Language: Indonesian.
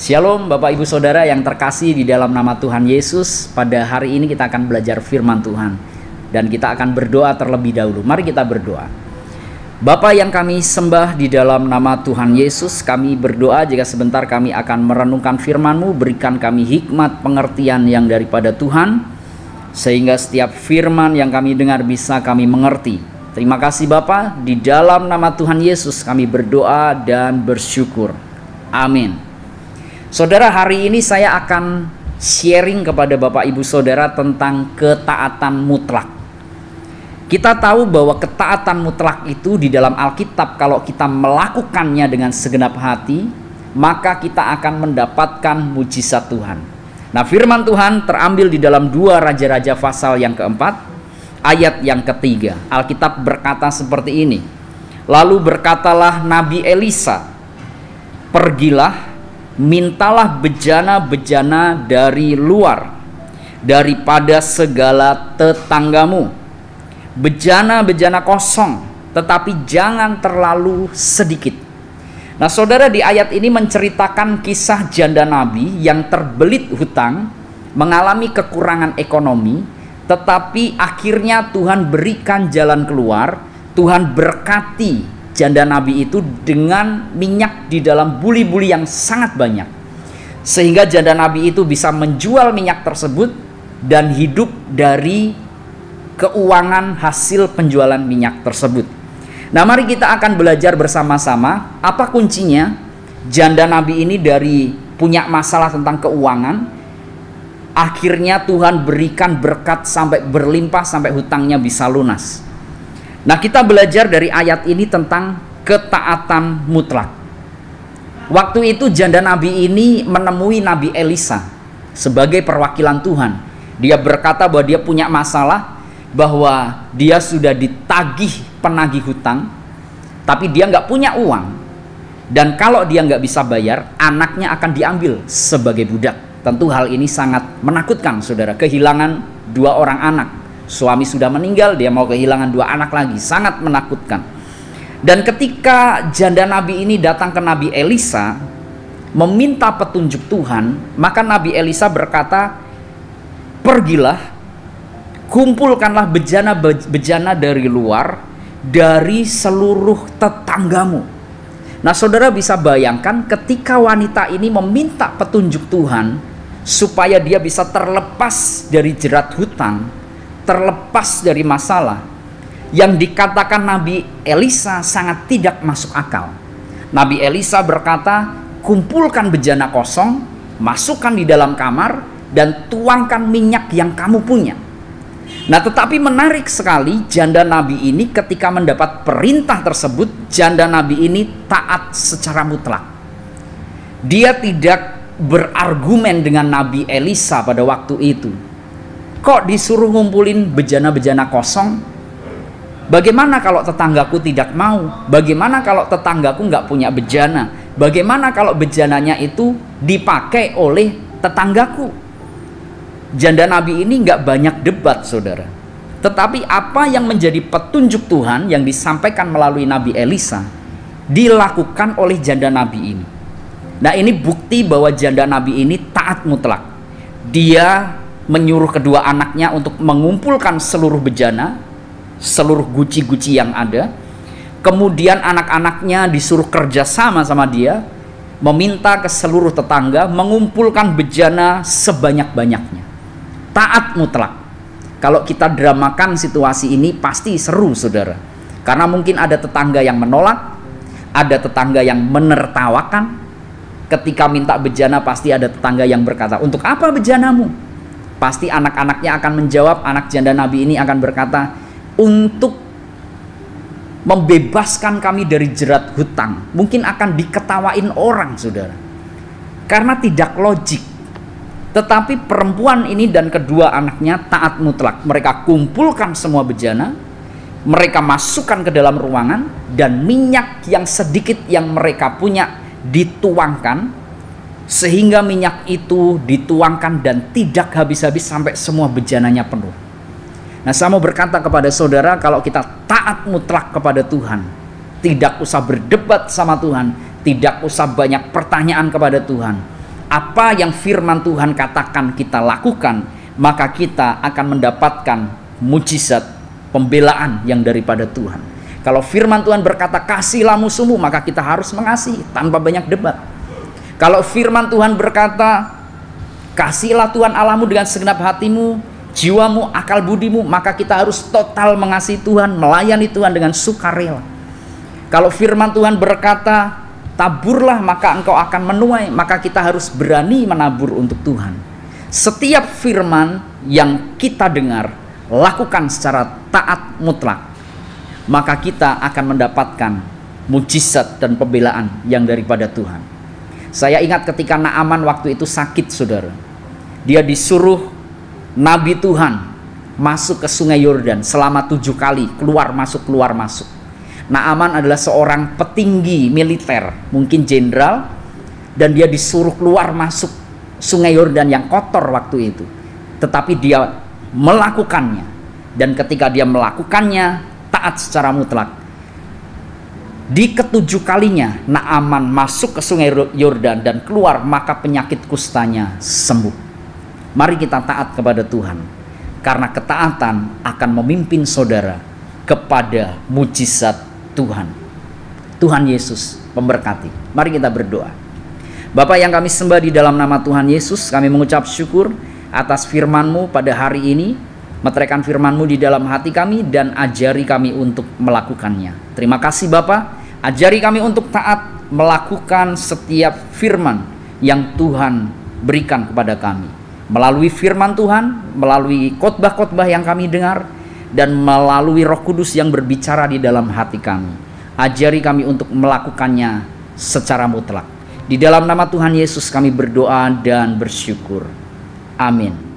Shalom Bapak Ibu Saudara yang terkasih di dalam nama Tuhan Yesus. Pada hari ini kita akan belajar firman Tuhan dan kita akan berdoa terlebih dahulu. Mari kita berdoa. Bapa yang kami sembah di dalam nama Tuhan Yesus, kami berdoa jika sebentar kami akan merenungkan firman-Mu, berikan kami hikmat pengertian yang daripada Tuhan, sehingga setiap firman yang kami dengar bisa kami mengerti. Terima kasih Bapa, di dalam nama Tuhan Yesus kami berdoa dan bersyukur. Amin. Saudara, hari ini saya akan sharing kepada Bapak Ibu Saudara tentang ketaatan mutlak. Kita tahu bahwa ketaatan mutlak itu di dalam Alkitab, kalau kita melakukannya dengan segenap hati, maka kita akan mendapatkan mujizat Tuhan. Nah, firman Tuhan terambil di dalam 2 Raja-Raja pasal yang keempat, ayat yang ketiga. Alkitab berkata seperti ini. Lalu berkatalah Nabi Elisa, pergilah, mintalah bejana-bejana dari luar, daripada segala tetanggamu, bejana-bejana kosong, tetapi jangan terlalu sedikit. Nah saudara, di ayat ini menceritakan kisah janda nabi yang terbelit hutang, mengalami kekurangan ekonomi, tetapi akhirnya Tuhan berikan jalan keluar. Tuhan berkati janda nabi itu dengan minyak di dalam buli-buli yang sangat banyak, sehingga janda nabi itu bisa menjual minyak tersebut dan hidup dari keuangan hasil penjualan minyak tersebut. Nah, mari kita akan belajar bersama-sama apa kuncinya janda nabi ini dari punya masalah tentang keuangan, akhirnya Tuhan berikan berkat sampai berlimpah, sampai hutangnya bisa lunas. Nah, kita belajar dari ayat ini tentang ketaatan mutlak. Waktu itu janda nabi ini menemui Nabi Elisa sebagai perwakilan Tuhan. Dia berkata bahwa dia punya masalah, bahwa dia sudah ditagih penagih hutang, tapi dia nggak punya uang. Dan kalau dia nggak bisa bayar, anaknya akan diambil sebagai budak. Tentu hal ini sangat menakutkan, saudara. Kehilangan 2 orang anak. Suami sudah meninggal, dia mau kehilangan 2 anak lagi, sangat menakutkan. Dan ketika janda nabi ini datang ke Nabi Elisa meminta petunjuk Tuhan, maka Nabi Elisa berkata, pergilah, kumpulkanlah bejana-bejana dari luar, dari seluruh tetanggamu. Nah saudara bisa bayangkan ketika wanita ini meminta petunjuk Tuhan supaya dia bisa terlepas dari jerat hutang, terlepas dari masalah, yang dikatakan Nabi Elisa sangat tidak masuk akal. Nabi Elisa berkata, kumpulkan bejana kosong, masukkan di dalam kamar, dan tuangkan minyak yang kamu punya. Nah, tetapi menarik sekali, janda nabi ini ketika mendapat perintah tersebut, janda nabi ini taat secara mutlak. Dia tidak berargumen dengan Nabi Elisa pada waktu itu. Kok disuruh ngumpulin bejana-bejana kosong? Bagaimana kalau tetanggaku tidak mau? Bagaimana kalau tetanggaku nggak punya bejana? Bagaimana kalau bejananya itu dipakai oleh tetanggaku? Janda nabi ini nggak banyak debat, saudara. Tetapi apa yang menjadi petunjuk Tuhan yang disampaikan melalui Nabi Elisa dilakukan oleh janda nabi ini. Nah, ini bukti bahwa janda nabi ini taat mutlak. Dia menyuruh kedua anaknya untuk mengumpulkan seluruh bejana, seluruh guci-guci yang ada. Kemudian anak-anaknya disuruh kerja sama dia, meminta ke seluruh tetangga mengumpulkan bejana sebanyak-banyaknya. Taat mutlak. Kalau kita dramakan situasi ini pasti seru, saudara. Karena mungkin ada tetangga yang menolak, ada tetangga yang menertawakan. Ketika minta bejana pasti ada tetangga yang berkata, untuk apa bejanamu? Pasti anak-anaknya akan menjawab, anak janda nabi ini akan berkata, untuk membebaskan kami dari jerat hutang. Mungkin akan diketawain orang, saudara, karena tidak logik. Tetapi perempuan ini dan kedua anaknya taat mutlak. Mereka kumpulkan semua bejana, mereka masukkan ke dalam ruangan, dan minyak yang sedikit yang mereka punya dituangkan, sehingga minyak itu dituangkan dan tidak habis-habis sampai semua bejananya penuh. Nah, saya mau berkata kepada saudara, kalau kita taat mutlak kepada Tuhan, tidak usah berdebat sama Tuhan, tidak usah banyak pertanyaan kepada Tuhan, apa yang firman Tuhan katakan kita lakukan, maka kita akan mendapatkan mujizat pembelaan yang daripada Tuhan. Kalau firman Tuhan berkata kasihlah musuhmu, maka kita harus mengasihi tanpa banyak debat. Kalau firman Tuhan berkata kasihlah Tuhan Allahmu dengan segenap hatimu, jiwamu, akal budimu, maka kita harus total mengasihi Tuhan, melayani Tuhan dengan sukarela. Kalau firman Tuhan berkata taburlah maka engkau akan menuai, maka kita harus berani menabur untuk Tuhan. Setiap firman yang kita dengar, lakukan secara taat mutlak, maka kita akan mendapatkan mujizat dan pembelaan yang daripada Tuhan. Saya ingat ketika Naaman waktu itu sakit, saudara. Dia disuruh Nabi Tuhan masuk ke sungai Yordan selama 7 kali, keluar masuk. Naaman adalah seorang petinggi militer, mungkin jenderal, dan dia disuruh keluar masuk sungai Yordan yang kotor waktu itu. Tetapi dia melakukannya, dan ketika dia melakukannya taat secara mutlak. Di ke-7 kalinya Naaman masuk ke sungai Yordan dan keluar, maka penyakit kustanya sembuh. Mari kita taat kepada Tuhan, karena ketaatan akan memimpin saudara kepada mujizat Tuhan. Tuhan Yesus memberkati. Mari kita berdoa. Bapa yang kami sembah, di dalam nama Tuhan Yesus kami mengucap syukur atas firman-Mu pada hari ini. Meteraikan firman-Mu di dalam hati kami dan ajari kami untuk melakukannya. Terima kasih Bapa, ajari kami untuk taat melakukan setiap firman yang Tuhan berikan kepada kami. Melalui firman Tuhan, melalui khotbah-khotbah yang kami dengar, dan melalui Roh Kudus yang berbicara di dalam hati kami. Ajari kami untuk melakukannya secara mutlak. Di dalam nama Tuhan Yesus kami berdoa dan bersyukur. Amin.